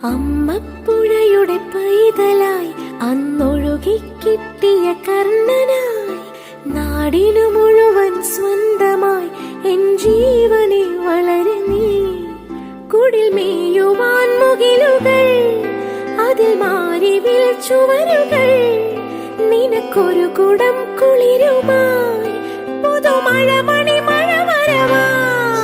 അമ്മപ്പുഴയുടെ പൈതലായി അന്നൊഴുകിക്കിട്ടിയ കർണനായി നാടിനു മുഴുവൻ സ്വന്തമായി എൻ ജീവനെ വളരെ നീ. കുടിൽ മേയുവാൻ മുകിലുകൾ, അതിൽ മാരിവിൽ ചുവരുകൾ, നിനക്കൊരു കുടം കുളിരുമായി പുതുമഴമണി